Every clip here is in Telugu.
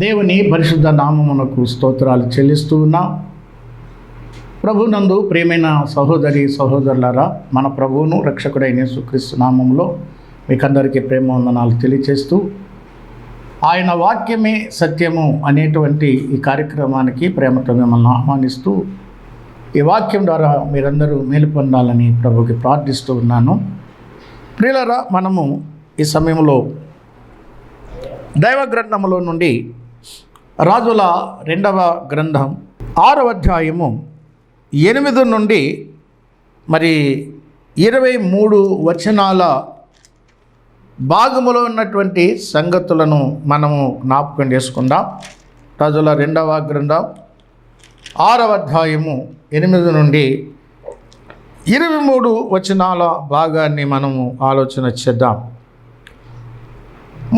దేవుని పరిశుద్ధ నామమునకు స్తోత్రాలు చెల్లిస్తూ ఉన్నాం. ప్రభునందు ప్రియమైన సహోదరి సహోదరులారా, మన ప్రభువును రక్షకుడైన యేసుక్రీస్తు నామములో మీకందరికీ ప్రేమ వందనాలు తెలియచేస్తూ, ఆయన వాక్యమే సత్యము అనేటువంటి ఈ కార్యక్రమానికి ప్రేమతో మిమ్మల్ని ఆహ్వానిస్తూ, ఈ వాక్యం ద్వారా మీరందరూ మేలు పొందాలని ప్రభుకి ప్రార్థిస్తూ ఉన్నాను. ప్రియులారా, మనము ఈ సమయంలో దైవ గ్రంథములో నుండి రాజుల 2వ గ్రంథం 6వ అధ్యాయము 8 నుండి 23 వచనాల భాగములో ఉన్నటువంటి సంగతులను మనము జ్ఞాపకం చేసుకుందాం. రాజుల 2వ గ్రంథం 6వ అధ్యాయము 8 నుండి 23 వచనాల భాగాన్ని మనము ఆలోచన చేద్దాం.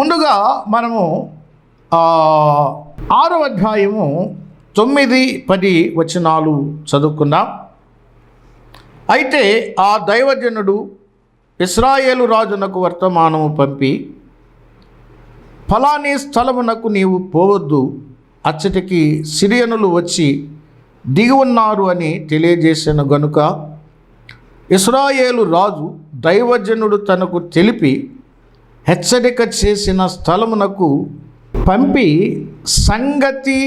ముందుగా మనము 6వ అధ్యాయము 9-10 వచనాలు చదువుకుందాం. అయితే ఆ దైవజనుడు ఇశ్రాయేలు రాజునకు వర్తమానము పంపి, ఫలాని స్థలమునకు నీవు పోవద్దు, అచ్చటికి సిరియనులు వచ్చి దిగి ఉన్నారు అని తెలియజేసిన గనుక ఇశ్రాయేలు రాజు దైవజనుడు తనకు తెలిపి హెచ్చరిక చేసిన స్థలమునకు పంపి సంగతి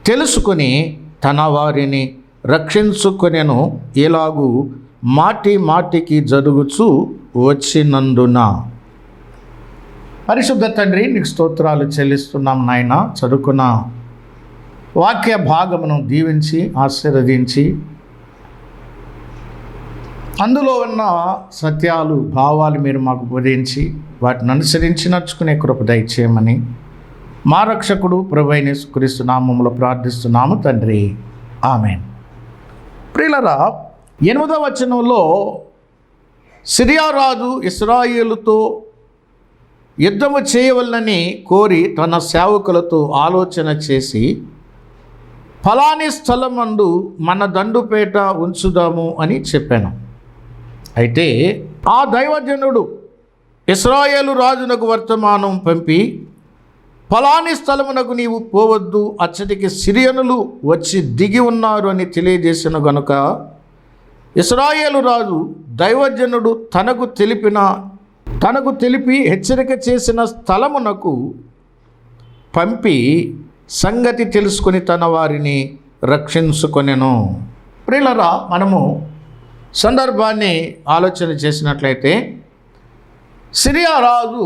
తెలుసుకొని తన వారిని రక్షించుకొనెను. ఇలాగూ మాటి మాటికి జరుగుచూ వచ్చినందున. పరిశుద్ధ తండ్రి, నీకు స్తోత్రాలు చెల్లిస్తున్నాం నాయన. చదువుకున్న వాక్య భాగమును దీవించి ఆశీర్వదించి అందులో ఉన్న సత్యాలు భావాలు మీరు మాకు బోధించి వాటిని అనుసరించి నడుచుకునే కృప దయచేయమని మా రక్షకుడు ప్రభువైన యేసుక్రీస్తు నామములో ప్రార్థిస్తున్నాము తండ్రి, ఆమేన్. ప్రియులారా, 8వ వచనంలో సిరియా రాజు ఇశ్రాయేలుతో యుద్ధము చేయవలనని కోరి తన సేవకులతో ఆలోచన చేసి, ఫలాని స్థలమందు మన దండుపేట ఉంచుదాము అని చెప్పాను. అయితే ఆ దైవజనుడు ఇశ్రాయేలు రాజునకు వర్తమానం పంపి, ఫలాని స్థలమునకు నీవు పోవద్దు, అచ్చటికి సిరియనులు వచ్చి దిగి ఉన్నారు అని తెలియజేసిన గనుక ఇశ్రాయేలు రాజు దైవజనుడు తనకు తెలిపి హెచ్చరిక చేసిన స్థలమునకు పంపి సంగతి తెలుసుకొని తన వారిని రక్షించుకొనెను. ప్రియులారా, మనము సందర్భాన్ని ఆలోచన చేసినట్లయితే, సిరియా రాజు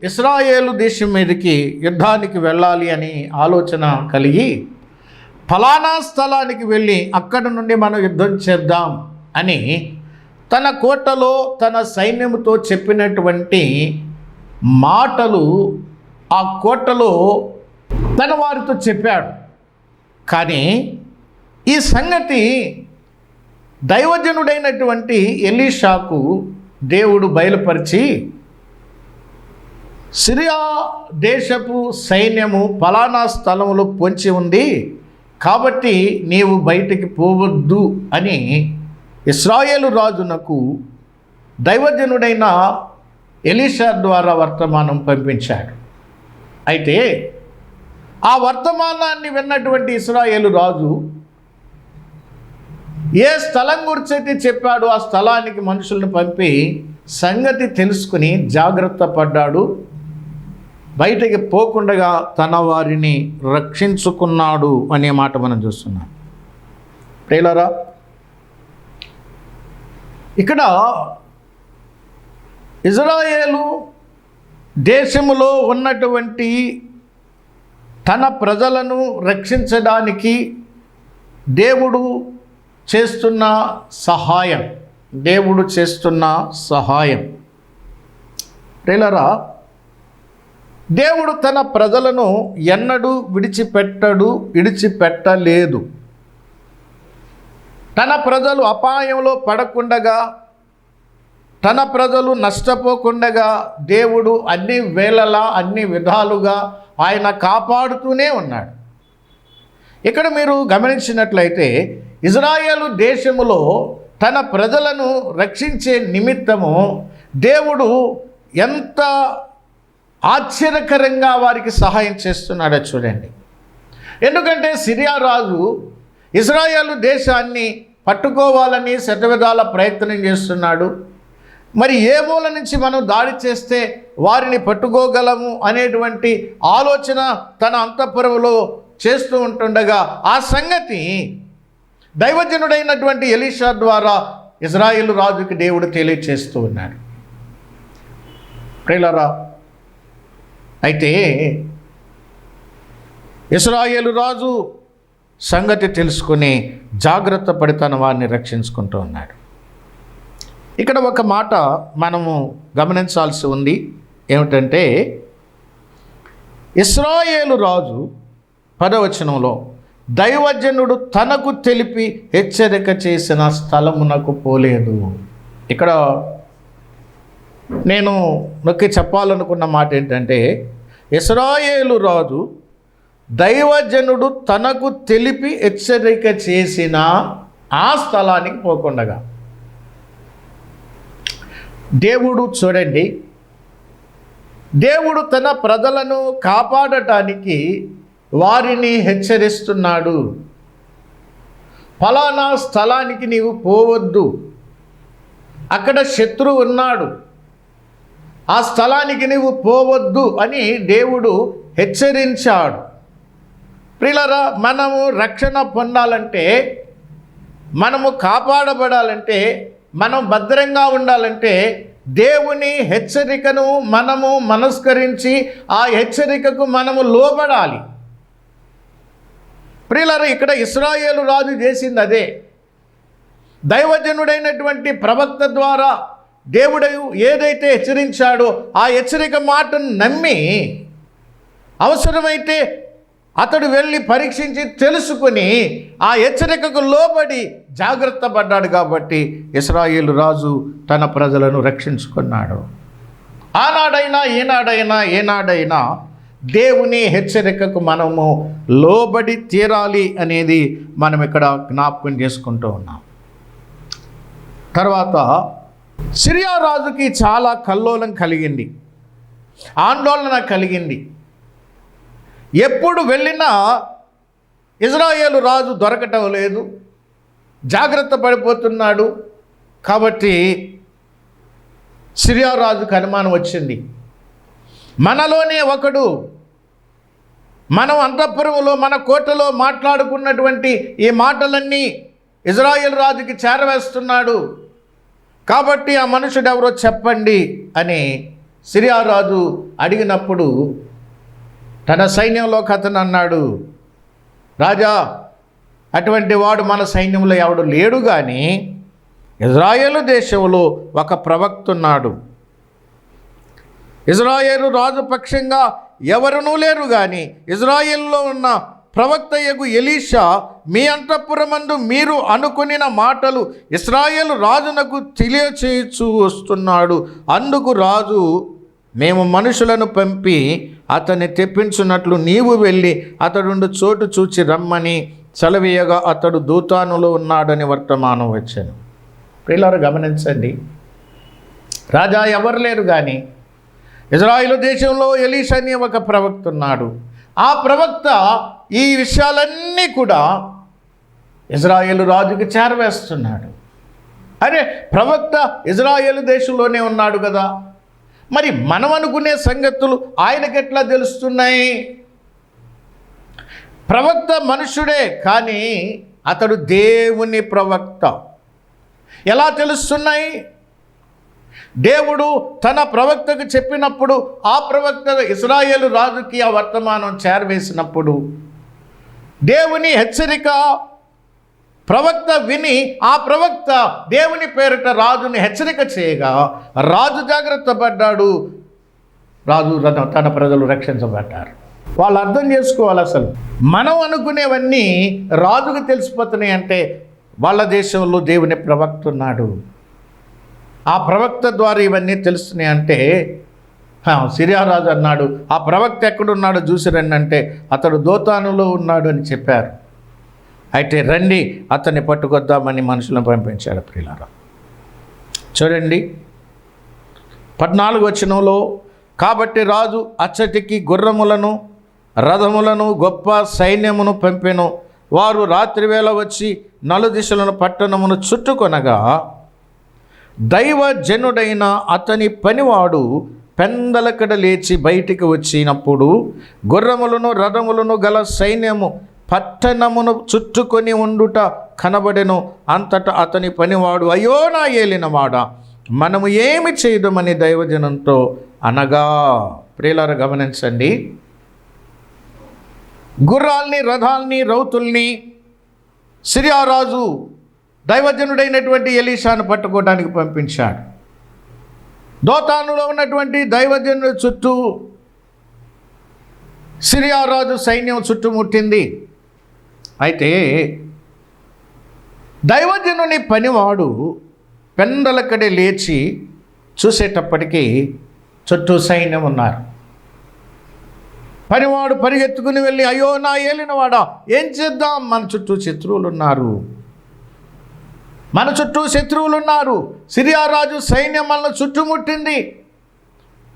ఇశ్రాయేలు దేశం మీదకి యుద్ధానికి వెళ్ళాలి అని ఆలోచన కలిగి, ఫలానా స్థలానికి వెళ్ళి అక్కడ నుండి మనం యుద్ధం చేద్దాం అని తన కోటలో తన సైన్యముతో చెప్పినటువంటి మాటలు ఆ కోటలో తన వారితో చెప్పాడు. కానీ ఈ సంగతి దైవజనుడైనటువంటి ఎలీషాకు దేవుడు బయలుపరిచి, సిరియా దేశపు సైన్యము ఫలానా స్థలములో పొంచి ఉంది కాబట్టి నీవు బయటికి పోవద్దు అని ఇశ్రాయేలు రాజునకు దైవజనుడైన ఎలీషా ద్వారా వర్తమానం పంపించాడు. అయితే ఆ వర్తమానాన్ని విన్నటువంటి ఇశ్రాయేలు రాజు ఏ స్థలం గురించి అయితే చెప్పాడో ఆ స్థలానికి మనుషులను పంపి సంగతి తెలుసుకుని జాగ్రత్త పడ్డాడు. బయటికి పోకుండా తన వారిని రక్షించుకున్నాడు అనే మాట మనం చూస్తున్నాం. ప్రియులారా, ఇక్కడ ఇజ్రాయేలు దేశములో ఉన్నటువంటి తన ప్రజలను రక్షించడానికి దేవుడు చేస్తున్న సహాయం. ప్రియులారా, దేవుడు తన ప్రజలను ఎన్నడూ విడిచిపెట్టలేదు. తన ప్రజలు అపాయంలో పడకుండగా, తన ప్రజలు నష్టపోకుండగా దేవుడు అన్ని వేళలా అన్ని విధాలుగా ఆయన కాపాడుతూనే ఉన్నాడు. ఇక్కడ మీరు గమనించినట్లయితే ఇజ్రాయేలు దేశములో తన ప్రజలను రక్షించే నిమిత్తము దేవుడు ఎంత ఆశ్చర్యకరంగా వారికి సహాయం చేస్తున్నాడో చూడండి. ఎందుకంటే సిరియా రాజు ఇజ్రాయేలు దేశాన్ని పట్టుకోవాలని శతవిధాల ప్రయత్నం చేస్తున్నాడు. మరి ఏ మూల నుంచి మనం దాడి చేస్తే వారిని పట్టుకోగలము అనేటువంటి ఆలోచన తన అంతఃపురంలో చేస్తూ ఉంటుండగా ఆ సంగతి దైవజనుడైనటువంటి ఎలీషా ద్వారా ఇజ్రాయేలు రాజుకి దేవుడు తెలియచేస్తూ ఉన్నాడు. ప్రియులారా, అయితే ఇశ్రాయేలు రాజు సంగతి తెలుసుకుని జాగ్రత్త పడి తన వారిని రక్షించుకుంటూ ఉన్నాడు. ఇక్కడ ఒక మాట మనము గమనించాల్సి ఉంది. ఏమిటంటే, ఇశ్రాయేలు రాజు 10వ వచనంలో దైవజనుడు తనకు తెలిపి హెచ్చరిక చేసిన స్థలమునకు పోలేదు. ఇక్కడ నేను నొక్కి చెప్పాలనుకున్న మాట ఏంటంటే, ఇశ్రాయేలు రాజు దైవజనుడు తనకు తెలిపి హెచ్చరిక చేసిన ఆ స్థలానికి పోకుండగా, దేవుడు చూడండి, దేవుడు తన ప్రజలను కాపాడటానికి వారిని హెచ్చరిస్తున్నాడు. ఫలానా స్థలానికి నీవు పోవద్దు, అక్కడ శత్రువు ఉన్నాడు, ఆ స్థలానికి నీవు పోవద్దు అని దేవుడు హెచ్చరించాడు. ప్రియులారా, మనము రక్షణ పొందాలంటే, మనము కాపాడబడాలంటే, మనం భద్రంగా ఉండాలంటే దేవుని హెచ్చరికను మనము మనస్కరించి ఆ హెచ్చరికకు మనము లోబడాలి. ప్రియులారా, ఇక్కడ ఇశ్రాయేలు రాజు చేసింది అదే. దైవజనుడైనటువంటి ప్రవక్త ద్వారా దేవుడు ఏదైతే హెచ్చరించాడో ఆ హెచ్చరిక మాటను నమ్మి అవసరమైతే అతడు వెళ్ళి పరీక్షించి తెలుసుకుని ఆ హెచ్చరికకు లోబడి జాగ్రత్త పడ్డాడు. కాబట్టి ఇశ్రాయేలు రాజు తన ప్రజలను రక్షించుకున్నాడు. ఆనాడైనా ఏనాడైనా దేవుని హెచ్చరికకు మనము లోబడి తీరాలి అనేది మనం ఇక్కడ జ్ఞాపకం చేసుకుంటూ ఉన్నాం. తర్వాత సిరియా రాజుకి చాలా కల్లోలం కలిగింది, ఆందోళన కలిగింది. ఎప్పుడు వెళ్ళినా ఇజ్రాయేలు రాజు దొరకటం లేదు, జాగ్రత్త పడిపోతున్నాడు. కాబట్టి సిరియా రాజుకు అనుమానం వచ్చింది, మనలోనే ఒకడు మనం అంతఃపురంలో మన కోటలో మాట్లాడుకున్నటువంటి ఈ మాటలన్నీ ఇజ్రాయేలు రాజుకి చేరవేస్తున్నాడు. కాబట్టి ఆ మనుషుడు ఎవరో చెప్పండి అని సిరియా రాజు అడిగినప్పుడు తన సైన్యంలో అతను అన్నాడు, రాజా, అటువంటి వాడు మన సైన్యంలో ఎవడు లేడు, కానీ ఇజ్రాయేలు దేశంలో ఒక ప్రవక్త ఉన్నాడు. ఇజ్రాయేలు రాజు పక్షంగా ఎవరునూ లేరు, కానీ ఇజ్రాయేల్లో ఉన్న ప్రవక్తయగు ఎలీషా మీ అంతఃపురమందు మీరు అనుకునిన మాటలు ఇశ్రాయేలు రాజునకు తెలియచేయచ్చు వస్తున్నాడు. అందుకు రాజు, మేము మనుషులను పంపి అతన్ని తెప్పించున్నట్లు నీవు వెళ్ళి అతడుండు చోటు చూచి రమ్మని సెలవీయగా అతడు దోతానులో ఉన్నాడని వర్తమానం వచ్చాను. ప్రియులారా, గమనించండి, రాజా ఎవరు లేరు, కానీ ఇజ్రాయేలు దేశంలో ఎలీషా అనే ఒక ప్రవక్త ఉన్నాడు. ఆ ప్రవక్త ఈ విషయాలన్నీ కూడా ఇజ్రాయేలు రాజుకి చేరవేస్తున్నాడు. అరే, ప్రవక్త ఇజ్రాయేలు దేశంలోనే ఉన్నాడు కదా, మరి మనం అనుకునే సంగతులు ఆయనకెట్లా తెలుస్తున్నాయి? ప్రవక్త మనుషుడే, కానీ అతడు దేవుని ప్రవక్త. ఎలా తెలుస్తున్నాయి? దేవుడు తన ప్రవక్తకు చెప్పినప్పుడు ఆ ప్రవక్త ఇశ్రాయేలు రాజుకి ఆ వర్తమానం చేరవేసినప్పుడు దేవుని హెచ్చరిక ప్రవక్త విని ఆ ప్రవక్త దేవుని పేరిట రాజుని హెచ్చరిక చేయగా రాజు జాగ్రత్త పడ్డాడు, రాజు తన ప్రజలు రక్షించబడ్డారు. వాళ్ళు అర్థం చేసుకోవాలి, అసలు మనం అనుకునేవన్నీ రాజుకు తెలిసిపోతున్నాయి అంటే వాళ్ళ దేశంలో దేవుని ప్రవక్త ఉన్నాడు, ఆ ప్రవక్త ద్వారా ఇవన్నీ తెలుస్తున్నాయి అంటే సిరియా రాజు అన్నాడు, ఆ ప్రవక్త ఎక్కడున్నాడో చూసి రండి అంటే అతడు దోతానులో ఉన్నాడు అని చెప్పారు. అయితే రండి అతన్ని పట్టుకొద్దామని మనుషులను పంపించాడు. ప్రియులారా, చూడండి 14వ వచనంలో కాబట్టి రాజు అచ్చటికి గుర్రములను రథములను గొప్ప సైన్యమును పంపెను. వారు రాత్రివేళ వచ్చి నలుదిశలను పట్టణమును చుట్టుకొనగా దైవజనుడైన అతని పనివాడు పెందలకడ లేచి బయటికి వచ్చినప్పుడు గుర్రములను రథములను గల సైన్యము పట్టణమును చుట్టుకొని ఉండుట కనబడెను. అంతటా అతని పనివాడు, అయ్యో నా ఏలినవాడా, మనము ఏమి చేయదమని దైవజనంతో అనగా. ప్రియులారా గమనించండి, గుర్రాల్ని, రథాల్ని, రౌతుల్ని సిరియా రాజు దైవజనుడైనటువంటి ఎలీషాను పట్టుకోవడానికి పంపించాడు. దోతానులో ఉన్నటువంటి దైవజనుడి చుట్టూ సిరియా రాజు సైన్యం చుట్టుముట్టింది. అయితే దైవజనుని పనివాడు పెందలకడే లేచి చూసేటప్పటికీ చుట్టూ సైన్యం ఉన్నారు. పనివాడు పరిగెత్తుకుని వెళ్ళి, అయ్యో నా ఏలినవాడా, ఏం చేద్దాం, మన చుట్టూ శత్రువులు ఉన్నారు, మన చుట్టూ శత్రువులు ఉన్నారు, సిరియా రాజు సైన్యం మనల్ని చుట్టుముట్టింది,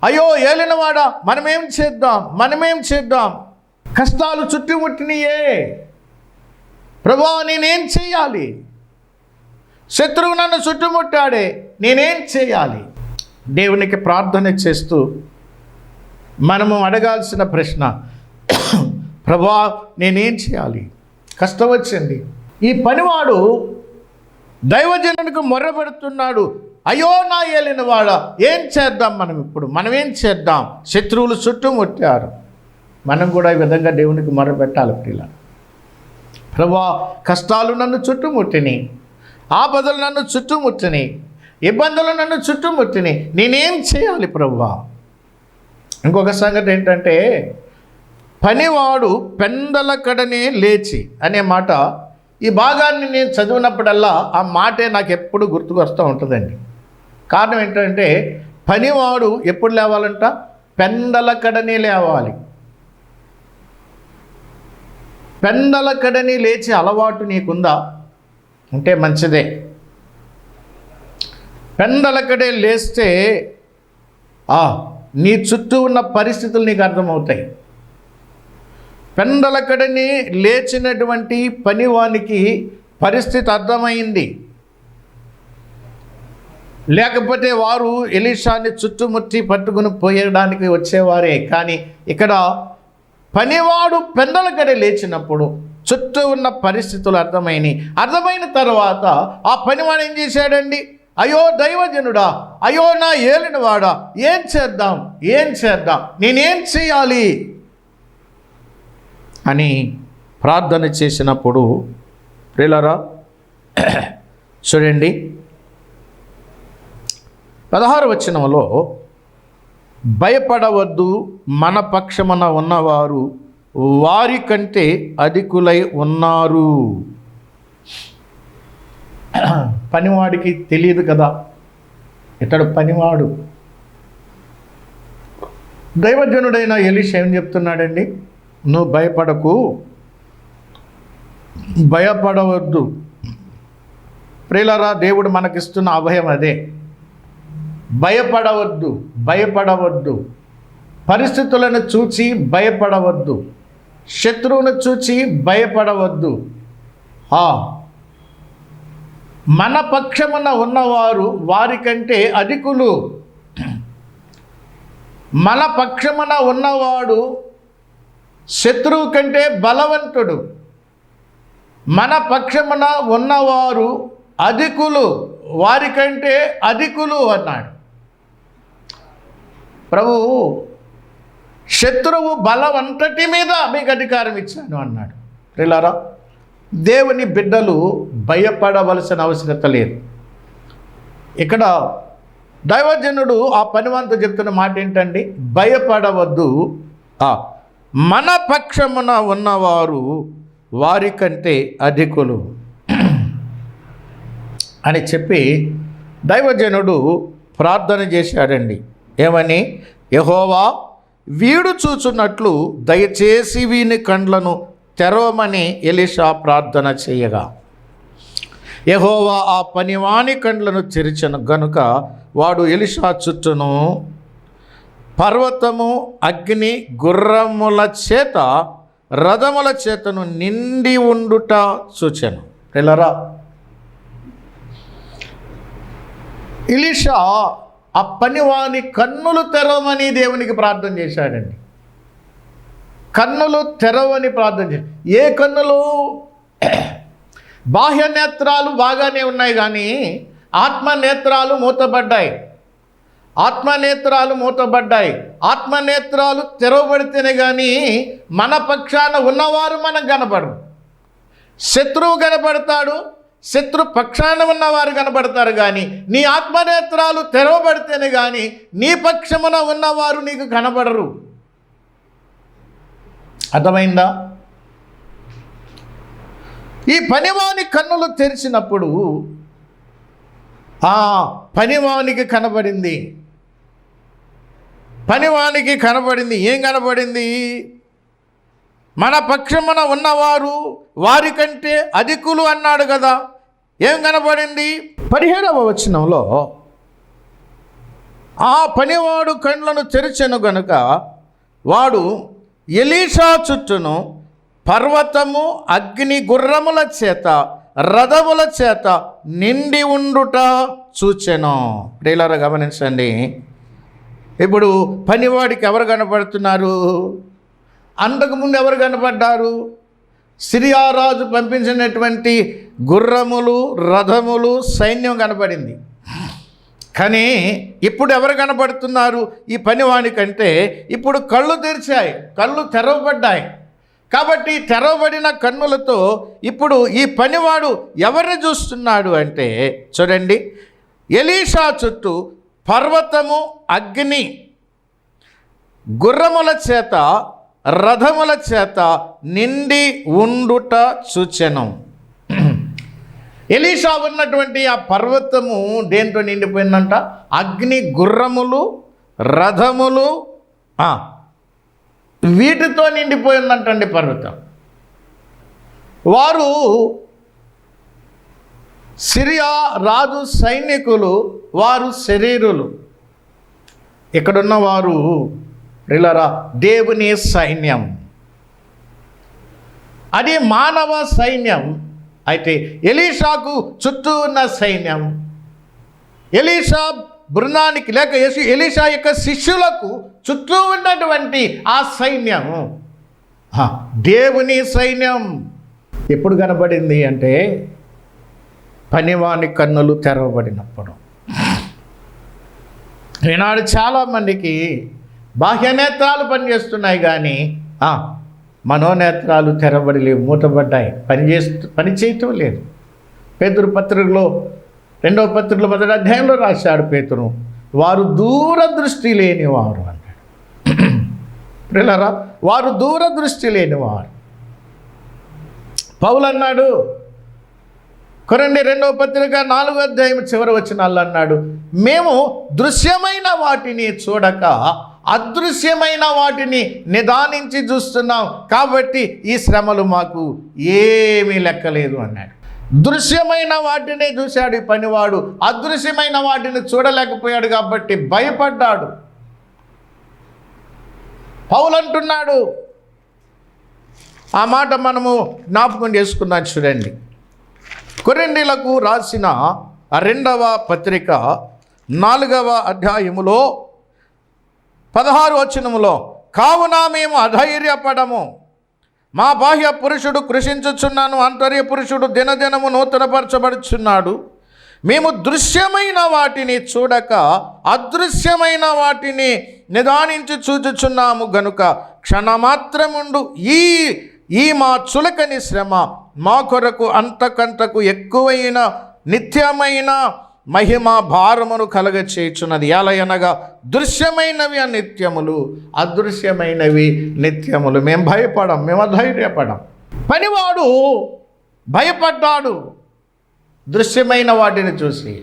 అయ్యో ఏలినవాడా, మనమేం చేద్దాం, కష్టాలు చుట్టుముట్టినయే, ప్రభువా నేనేం చేయాలి, శత్రువు నన్ను చుట్టుముట్టాడే, నేనేం చేయాలి? దేవునికి ప్రార్థన చేస్తూ మనము అడగాల్సిన ప్రశ్న, ప్రభువా నేనేం చేయాలి, కష్టం వచ్చింది. ఈ పనివాడు దైవజనునికి మొర్రపెడుతున్నాడు, అయ్యో నా ఏలినవాడా, ఏం చేద్దాం, మనమేం చేద్దాం, శత్రువులు చుట్టుముట్టారు. మనం కూడా ఈ విధంగా దేవునికి మొర్రపెట్టాలి. ప్రియుల, ప్రభువా కష్టాలు నన్ను చుట్టుముట్టిని, ఆపదలు నన్ను చుట్టుముట్టిని, ఇబ్బందులు నన్ను చుట్టుముట్టిని, నేనేం చేయాలి ప్రభువా? ఇంకొక సంగతి ఏంటంటే, పనివాడు పెందలకడనే లేచి అనే మాట, ఈ భాగాన్ని నేను చదివినప్పుడల్లా ఆ మాటే నాకు ఎప్పుడు గుర్తుకు వస్తూ ఉంటుందండి. కారణం ఏంటంటే, పనివాడు ఎప్పుడు లేవాలంట? పెందలకడనే లేవాలి. పెందలకడని లేచి అలవాటు నీకుందా? ఉంటే మంచిదే. పెందలకడే లేస్తే నీ చుట్టూ ఉన్న పరిస్థితులు నీకు అర్థమవుతాయి. పెందలకడని లేచినటువంటి పనివానికి పరిస్థితి అర్థమైంది. లేకపోతే వారు ఎలీషాని చుట్టుముట్టి పట్టుకుని పోయడానికి వచ్చేవారే. కానీ ఇక్కడ పనివాడు పెందలకడే లేచినప్పుడు చుట్టూ ఉన్న పరిస్థితులు అర్థమైన తర్వాత ఆ పనివాడు ఏం చేశాడండి? అయ్యో దైవజనుడా, అయ్యో నా ఏలినవాడా, ఏం చేద్దాం, నేనేం చేయాలి అని ప్రార్థన చేసినప్పుడు, ప్రియులారా చూడండి 16వ వచనంలో, భయపడవద్దు, మన పక్షమున ఉన్నవారు వారి కంటే అధికులై ఉన్నారు. పనివాడికి తెలియదు కదా, ఇతడు పనివాడు. దైవజనుడైన ఎలీషా ఏం చెప్తున్నాడండి? నువ్వు భయపడవద్దు. ప్రియులారా, దేవుడు మనకిస్తున్న అభయం అదే. భయపడవద్దు. పరిస్థితులను చూచి భయపడవద్దు, శత్రువును చూచి భయపడవద్దు. మన పక్షమున ఉన్నవారు వారికంటే అధికులు. మన పక్షమున ఉన్నవాడు శత్రువు కంటే బలవంతుడు. మన పక్షమున ఉన్నవారు అధికులు, వారికంటే అధికులు అన్నాడు ప్రభువు. శత్రువు బలవంతటి మీద మీకు అధికారం ఇచ్చాను అన్నాడు. ప్రియులారా, దేవుని బిడ్డలు భయపడవలసిన అవసరత లేదు. ఇక్కడ దైవజనుడు ఆ పనివంతు చెప్తున్న మాట ఏంటండి? భయపడవద్దు, మన పక్షమున ఉన్నవారు వారికంటే అధికులు అని చెప్పి దైవజనుడు ప్రార్థన చేశాడండి. ఏమని? యెహోవా వీడు చూచున్నట్లు దయచేసి వీని కండ్లను తెరవమని ఎలీషా ప్రార్థన చేయగా, యెహోవా ఆ పనివాని కండ్లను తెరిచెను గనుక వాడు ఎలీషా చుట్టూను పర్వతము అగ్ని గుర్రముల చేత రథముల చేతను నిండి ఉండుట చూచెను. పిల్లరా, ఎలీషా ఆ పనివాని కన్నులు తెరవమని దేవునికి ప్రార్థన చేశాడండి. కన్నులు తెరవని ప్రార్థన చేశాడు. ఏ కన్నులు? బాహ్య నేత్రాలు బాగానే ఉన్నాయి, కానీ ఆత్మనేత్రాలు మూతబడ్డాయి. ఆత్మనేత్రాలు మూతబడ్డాయి. ఆత్మనేత్రాలు తెరవబడితేనే కానీ మన పక్షాన ఉన్నవారు మనకు కనపడరు. శత్రువు కనపడతాడు, శత్రు పక్షాన ఉన్నవారు కనపడతారు, కానీ నీ ఆత్మనేత్రాలు తెరవబడితేనే కానీ నీ పక్షమున ఉన్నవారు నీకు కనపడరు. అర్థమైందా? ఈ పనివాని కన్నులు తెరిచినప్పుడు ఆ పనివానికి కనబడింది. పనివానికి కనబడింది. ఏం కనబడింది? మన పక్షమున ఉన్నవారు వారికంటే అధికులు అన్నాడు కదా. ఏం కనబడింది? 17వ వచనంలో ఆ పనివాడు కండ్లను తెరిచెను గనుక వాడు ఎలీషా చుట్టూను పర్వతము అగ్ని గుర్రముల చేత రథముల చేత నిండి ఉండుట చూచెను. ప్రియులారా గమనించండి. ఇప్పుడు పనివాడికి ఎవరు కనపడుతున్నారు? అంతకుముందు ఎవరు కనపడ్డారు? సిరియా రాజు పంపించినటువంటి గుర్రములు, రథములు, సైన్యం కనపడింది. కానీ ఇప్పుడు ఎవరు కనపడుతున్నారు ఈ పనివానికంటే? ఇప్పుడు కళ్ళు తెరిచాయి, కళ్ళు తెరవబడ్డాయి. కాబట్టి తెరవబడిన కన్నులతో ఇప్పుడు ఈ పనివాడు ఎవరిని చూస్తున్నాడు అంటే, చూడండి, ఎలీషా చుట్టూ పర్వతము అగ్ని గుర్రముల చేత రథముల చేత నిండి ఉండుట చూచెను. ఎలీషా ఉన్నటువంటి ఆ పర్వతము దేంతో నిండిపోయిందంట? అగ్ని గుర్రములు, రథములు, వీటితో నిండిపోయిందంటండి పర్వతం. వారు సిరియా రాజు సైనికులు, వారు శరీరులు. ఇక్కడున్న వారు ప్రియులారా దేవుని సైన్యం. అది మానవ సైన్యం. అయితే ఎలీషాకు చుట్టూ ఉన్న సైన్యం, ఎలీషా బృందానికి లేక ఎలీషా యొక్క శిష్యులకు చుట్టూ ఉన్నటువంటి ఆ సైన్యం దేవుని సైన్యం. ఎప్పుడు కనబడింది అంటే పనివాని కన్నులు తెరవబడినప్పుడు. ఈనాడు చాలామందికి బాహ్యనేత్రాలు పనిచేస్తున్నాయి, కానీ మనోనేత్రాలు తెరవబడలేవు, మూతబడ్డాయి, పని చేయటం లేదు. పేతురు పత్రికలో 2వ పత్రికలో 1వ అధ్యాయంలో రాశాడు పేతురు, వారు దూరదృష్టి లేనివారు అన్నాడు. ప్రియులారా, వారు దూరదృష్టి లేనివారు. పౌలు అన్నాడు, కొరంథీ 2వ పత్రిక 4వ అధ్యాయం చివరి వచనాల్లో అన్నాడు, మేము దృశ్యమైన వాటిని చూడక అదృశ్యమైన వాటిని నిదానించి చూస్తున్నాం, కాబట్టి ఈ శ్రమలు మాకు ఏమీ లెక్కలేదు అన్నాడు. దృశ్యమైన వాటిని చూశాడు ఈ పనివాడు, అదృశ్యమైన వాటిని చూడలేకపోయాడు కాబట్టి భయపడ్డాడు. పౌలు అంటున్నాడు, ఆ మాట మనము జ్ఞాపకం చేసుకున్నాం. చూడండి, కొరింథీయులకు రాసిన 2వ పత్రిక 4వ అధ్యాయములో 16వ వచనములో, కావున మేము అధైర్యపడము, మా బాహ్య పురుషుడు కృషించుచున్నాను, ఆంతర్య పురుషుడు దినదినము నూతనపరచబడుచున్నాడు. మేము దృశ్యమైన వాటిని చూడక అదృశ్యమైన వాటిని నిదానించి చూచుచున్నాము గనుక క్షణమాత్రముండు ఈ మా చులకని శ్రమ మా కొరకు అంతకంతకు ఎక్కువైన నిత్యమైన మహిమ భారమును కలగచేయుచున్నది. ఎలయనగా దృశ్యమైనవి అనిత్యములు, అదృశ్యమైనవి నిత్యములు. మేము భయపడం, మేము అధైర్యపడం. పనివాడు భయపడ్డాడు దృశ్యమైన వాటిని చూసి.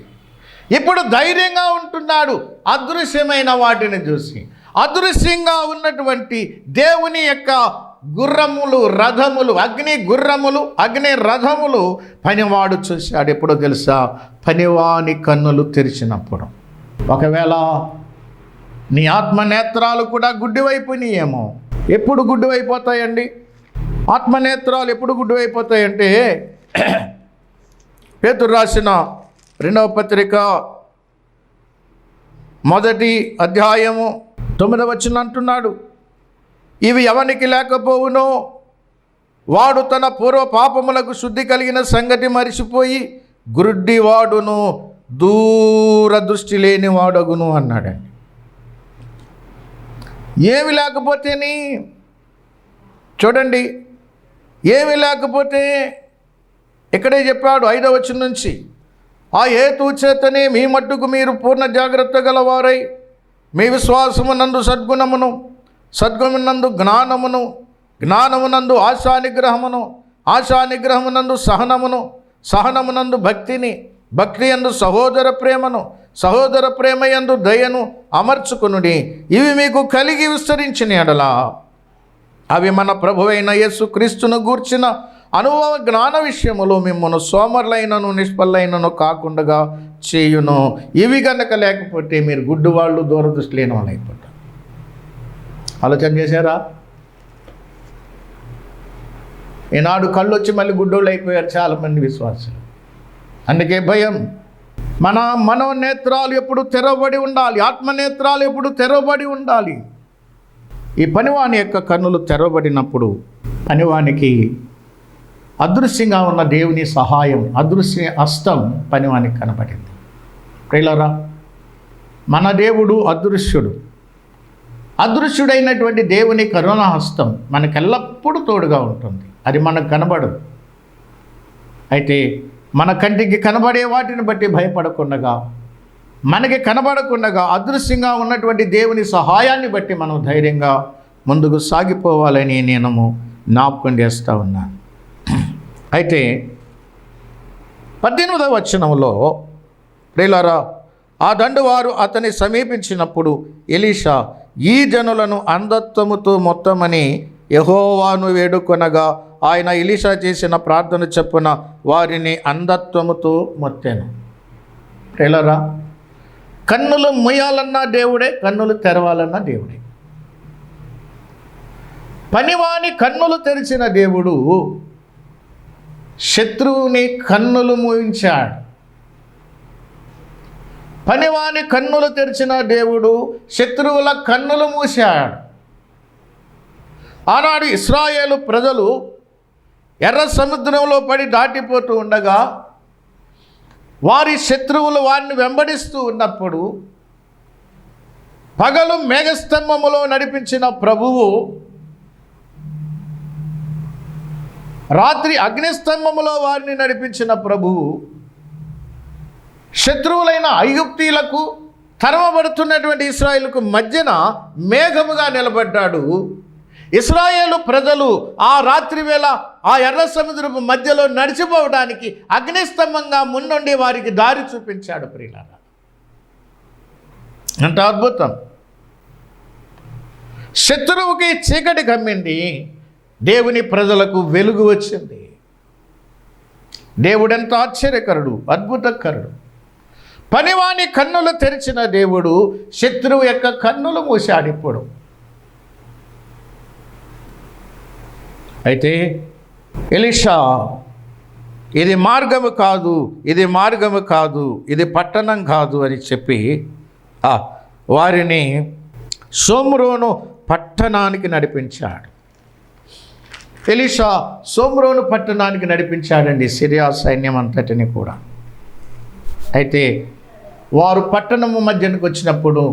ఇప్పుడు ధైర్యంగా ఉంటున్నాడు అదృశ్యమైన వాటిని చూసి. అదృశ్యంగా ఉన్నటువంటి దేవుని యొక్క గుర్రములు, రథములు, అగ్ని గుర్రములు, అగ్ని రథములు పనివాడు చూశాడు. ఎప్పుడో తెలుసా? పనివాని కన్నులు తెరిచినప్పుడు. ఒకవేళ నీ ఆత్మనేత్రాలు కూడా గుడ్డివైపోయినాయేమో. ఎప్పుడు గుడ్డివైపోతాయండి ఆత్మనేత్రాలు? ఎప్పుడు గుడ్డివైపోతాయంటే పేతురు రాసిన 2వ పత్రిక 1వ అధ్యాయము 9వ వచనం అంటున్నాడు, ఇవి ఎవనికి లేకపోవునో వాడు తన పూర్వ పాపములకు శుద్ధి కలిగిన సంగతి మరిచిపోయి గుడ్డివాడును దూరదృష్టి లేని వాడగును అన్నాడండి. ఏమి లేకపోతేని చూడండి, ఏమి లేకపోతే ఇక్కడే చెప్పాడు 5వ వచనం నుంచి, ఆ హేతువు చేతనే మీ మట్టుకు మీరు పూర్ణ జాగ్రత్త గలవారై మీ విశ్వాసమునందు సద్గుణమును, సద్గుణమునందు జ్ఞానమును, జ్ఞానమునందు ఆశానిగ్రహమును, ఆశానిగ్రహమునందు సహనమును, సహనమునందు భక్తిని, భక్తి యందు సహోదర ప్రేమను, సహోదర ప్రేమ యందు దయను అమర్చుకునుడి. ఇవి మీకు కలిగి విస్తరించిన ఎడల అవి మన ప్రభువైన యేసు క్రీస్తును గూర్చిన అనుభవ జ్ఞాన విషయములో మిమ్మల్ని సోమరులైనను నిష్ఫలైనను కాకుండా చేయును. ఇవి కనుక లేకపోతే మీరు గుడ్డివాళ్ళు, దూరదృష్టి లేని వాళ్ళు అయిపోతారు. ఆలోచన చేశారా? ఈనాడు కళ్ళు వచ్చి మళ్ళీ గుడ్డోళ్ళు అయిపోయారు చాలామంది విశ్వాసులు. అందుకే భయం. మన మనోనేత్రాలు ఎప్పుడు తెరవబడి ఉండాలి, ఆత్మనేత్రాలు ఎప్పుడు తెరవబడి ఉండాలి. ఈ పనివాని యొక్క కన్నులు తెరవబడినప్పుడు పనివానికి అదృశ్యంగా ఉన్న దేవుని సహాయం, అదృశ్య హస్తం పనివానికి కనబడింది. ప్రియులారా, మన దేవుడు అదృశ్యుడు. అదృశ్యుడైనటువంటి దేవుని కరుణా హస్తం మనకెల్లప్పుడూ తోడుగా ఉంటుంది. అది మనకు కనబడదు. అయితే మన కంటికి కనబడే వాటిని బట్టి భయపడకుండగా, మనకి కనబడకుండగా అదృశ్యంగా ఉన్నటువంటి దేవుని సహాయాన్ని బట్టి మనం ధైర్యంగా ముందుకు సాగిపోవాలని నేను జ్ఞాపకం చేస్తూ ఉన్నాను. అయితే 18వ వచనంలో, ప్రియులారా, ఆ దండువారు అతని సమీపించినప్పుడు ఎలీషా ఈ జనులను అంధత్వముతో మొత్తమని యెహోవాను వేడుకొనగా ఆయన ఎలీషా చేసిన ప్రార్థన చొప్పున వారిని అంధత్వముతో మొత్తెను. ప్రియులారా, కన్నులు మూయాలన్నా దేవుడే, కన్నులు తెరవాలన్నా దేవుడే. పనివాని కన్నులు తెరిచిన దేవుడు శత్రువుని కన్నులు మూయించాడు. పనివాని కన్నులు తెరిచిన దేవుడు శత్రువుల కన్నులు మూశాడు. ఆనాడు ఇశ్రాయేలు ప్రజలు ఎర్ర సముద్రంలో పడి దాటిపోతూ ఉండగా వారి శత్రువులు వారిని వెంబడిస్తూ ఉన్నప్పుడు పగలు మేఘస్తంభములో నడిపించిన ప్రభువు రాత్రి అగ్నిస్తంభములో వారిని నడిపించిన ప్రభువు శత్రువులైన ఐగుప్తీలకు తరమబడుతున్నటువంటి ఇశ్రాయేలుకు మధ్యన మేఘముగా నిలబడ్డాడు. ఇశ్రాయేలు ప్రజలు ఆ రాత్రి వేళ ఆ ఎర్ర సముద్రపు మధ్యలో నడిచిపోవడానికి అగ్నిస్తంభంగా ముందుండి వారికి దారి చూపించాడు. ప్రియులారా, అంత అద్భుతం. శత్రువుకి చీకటి కమ్మింది, దేవుని ప్రజలకు వెలుగు వచ్చింది. దేవుడెంత ఆశ్చర్యకరుడు, అద్భుతకరుడు. పనివాని కన్నులు తెరిచిన దేవుడు శత్రువు యొక్క కన్నులు మూశాడు. ఇప్పుడు అయితే ఎలీషా ఇది మార్గము కాదు, ఇది మార్గము కాదు, ఇది పట్టణం కాదు అని చెప్పి వారిని షోమ్రోను పట్టణానికి నడిపించాడు. ఎలీషా షోమ్రోను పట్టణానికి నడిపించాడండి సిరియా సైన్యం అంతటిని కూడా. అయితే వారు పట్టణము మధ్యనికి వచ్చినప్పుడు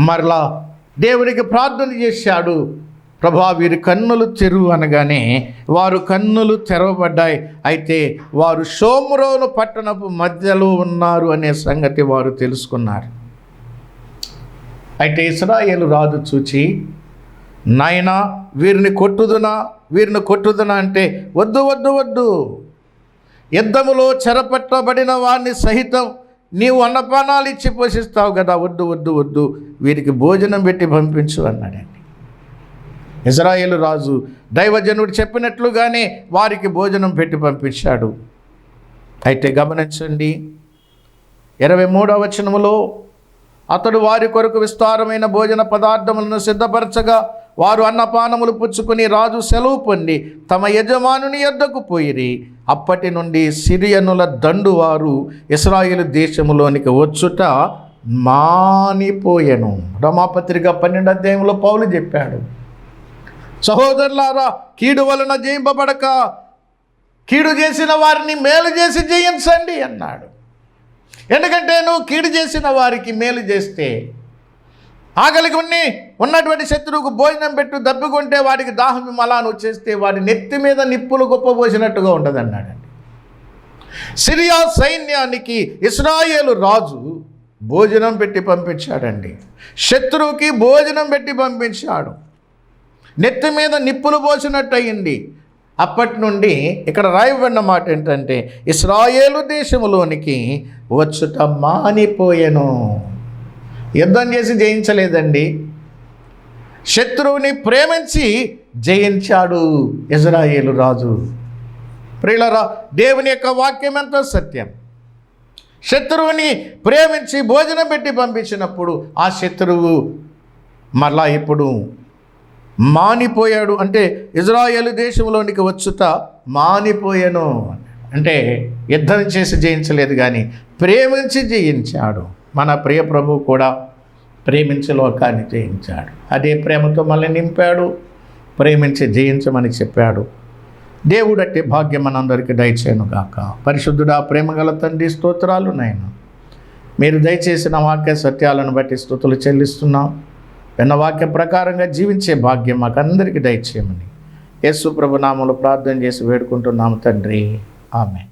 మరలా దేవునికి ప్రార్థన చేశాడు, ప్రభా వీరి కన్నులు తెరువు అనగానే వారు కన్నులు తెరవబడ్డాయి. అయితే వారు షోమ్రోను పట్టణపు మధ్యలో ఉన్నారు అనే సంగతి వారు తెలుసుకున్నారు. అయితే ఇశ్రాయేలు రాజు చూచి, నాయనా వీరిని కొట్టుదునా అంటే వద్దు వద్దు వద్దు, యుద్ధములో చెరపట్టబడిన వారిని సహితం నీవు అన్నపానాలు ఇచ్చి పోషిస్తావు కదా, వద్దు వద్దు వద్దు, వీరికి భోజనం పెట్టి పంపించు అన్నాడండి. ఇశ్రాయేలు రాజు దైవజనుడు చెప్పినట్లుగానే వారికి భోజనం పెట్టి పంపించాడు. అయితే గమనించండి, 23వ వచనములో అతడు వారి కొరకు విస్తారమైన భోజన పదార్థములను సిద్ధపరచగా వారు అన్నపానములు పుచ్చుకుని రాజు సెలవు పొంది తమ యజమానుని యొద్దకు పోయిరి. అప్పటి నుండి సిరియనుల దండు వారు ఇశ్రాయేలు దేశములోనికి వచ్చుట మానిపోయెను. రోమాపత్రిక 12వ అధ్యాయంలో పౌలు చెప్పాడు, సహోదరులారా, కీడు వలన జయింపబడక కీడు చేసిన వారిని మేలు చేసి జయించండి అన్నాడు. ఎందుకంటే నువ్వు కీడు చేసిన వారికి మేలు చేస్తే, ఆకలికి ఉన్నటువంటి శత్రువుకు భోజనం పెట్టు, దప్పికొంటే వాడికి దాహం మలా నువ్వు చేస్తే వాడి నెత్తి మీద నిప్పులు గొప్పపోసినట్టుగా ఉంటుంది అన్నాడండి. సిరియా సైన్యానికి ఇశ్రాయేలు రాజు భోజనం పెట్టి పంపించాడండి. శత్రువుకి భోజనం పెట్టి పంపించాడు. నెత్తి మీద నిప్పులు పోసినట్టు అయింది. అప్పటి నుండి ఇక్కడ రాయబడిన మాట ఏంటంటే, ఇశ్రాయేలు దేశములోనికి వచ్చుట మానిపోయెను. యుద్ధం చేసి జయించలేదండి, శత్రువుని ప్రేమించి జయించాడు ఇశ్రాయేలు రాజు. ప్రియులారా, దేవుని యొక్క వాక్యం ఎంతో సత్యం. శత్రువుని ప్రేమించి భోజనం పెట్టి పంపించినప్పుడు ఆ శత్రువు మళ్ళా ఇప్పుడు మానిపోయాడు. అంటే ఇశ్రాయేలు దేశంలోనికి వచ్చుట మానిపోయాను అంటే యుద్ధం చేసి జయించలేదు, కానీ ప్రేమించి జయించాడు. మన ప్రియ ప్రభువు కూడా ప్రేమించి లోకాన్ని జయించాడు. అదే ప్రేమతో మళ్ళీ నింపాడు, ప్రేమించి జయించమని చెప్పాడు. దేవుడు అట్టి భాగ్యం మనందరికీ దయచేయను గాక. పరిశుద్ధుడా, ప్రేమగల తండ్రి, స్తోత్రాలు నాయన. మీరు దయచేసిన వాక్య సత్యాలను బట్టి స్తుతులు చెల్లిస్తున్నాం. విన్న వాక్య ప్రకారంగా జీవించే భాగ్యం మాకు అందరికీ దయచేయమని యేసు ప్రభు నామములో ప్రార్థన చేసి వేడుకుంటున్నాము తండ్రి. ఆమేన్.